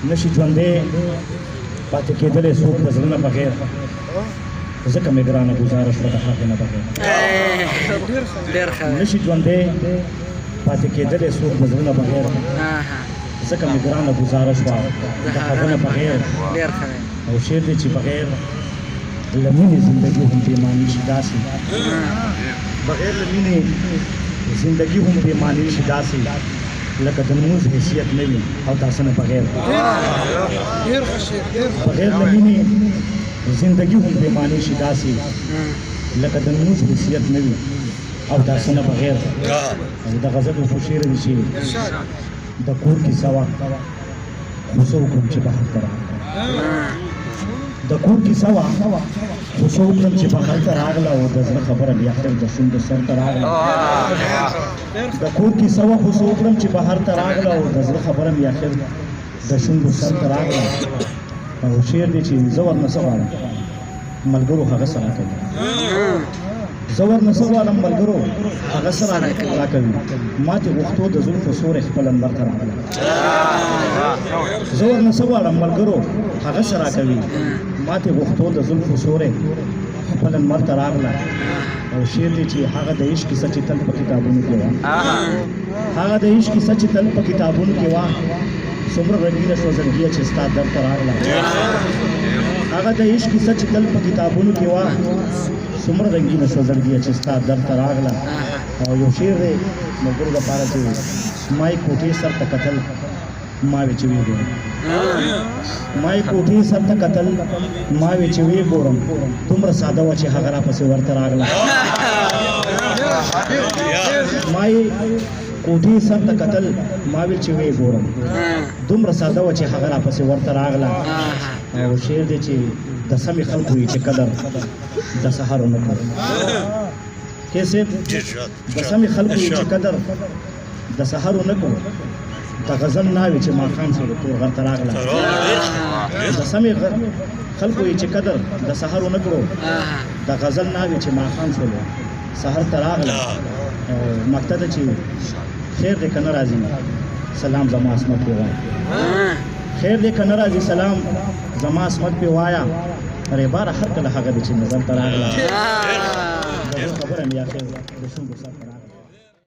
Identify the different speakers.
Speaker 1: نشي ژوندې پاتې کېدلی څوک د زړه نه بغیر ځکه مې ګرانه ګزاره شوه د هغې نه بغیر نشي ژوندې پاتې کېدلی څوک د زړه نه بغیر ځکه مې ګرانه ګزاره شوه د هغه نه بغیر او شعر دی چې بغیر له مینې زندګي هم بېماني شي داسې بغیر له مینې زندګي هم بېماني شي داسې لکه د لمونځ حیثیت نه وي او داسې نه بغیر بغیر له مینې زندګي هم بېماني شي داسې لکه د لمونځ حیثیت نه وي او داسې نه بغیر او د غزل خو شعر دی چې د کور کیسه وه خو څه وکړم چې بهر ته راغلم د کور کیسه وه خو څه وکړم چې بهر ته راغله او د زړه خبره بیا خیر د شونډو سر ته راغله د کور کیسه وه خو څه وکړم چې بهر ته راغله او د زړه خبره بیا خیر د شونډو سر ته راغله او شعر دی چې زه ورنه څه غواړم ملګرو هغه څه راکوي زه ورنه څه غواړم ملګرو هغه څه راکوي ماتې غوښتو د زلفو سورې خپل انبر ته راغله زه ورنه څه غواړم ملګرو هغه څه راکوي ماتې غوښتو د زلفو سورې خپل انبر ته راغله او شعر دی چې هغه د عشق کیسه چې تل په کتابونو کې وه هغه د عشق کیسه چې تل په کتابونو کې وه څومره رنګینه شوه زړګیه چې ستا در ته راغله هغه د عشق کیسه چې تل په کتابونو کې وه څومره رنګینه شوه زړګیه چې ستا در ته راغله او یو شعر دی ملګرو لپاره چې ما یې کوټې سر ته کتل ما وې چې ویې ګورم ما یې کوټې سر ته کتل ما وې چې ویې ګورم دومره ساده وه چې هغه راپسې ورته راغله ما یې کوټې سر ته کتل ما ویل چې ویې ګورم دومره ساده وه چې هغه راپسې ورته راغله او شعر دی چې د سمې خلکو وي چې قدر د سهار ونه کړو کې صاحب د سمې خلکو وي چې قدر د سهار ونه کړو د غزل ناوې چې ماښام شو د تور غر ته راغله د سمې خلکو وي چې قدر د سهار ونه کړو د غزل ناوې چې ماښام شو سهار ته راغله مقطع ده چې خیر دې که نه راځي سلام زما عصمت پې وایه خیر دې که نه راځي سلام زما عصمت پې وایه ریباره هر کله هغه دی چې نظر ته راغله خبره مې یا خیر د شونډو سر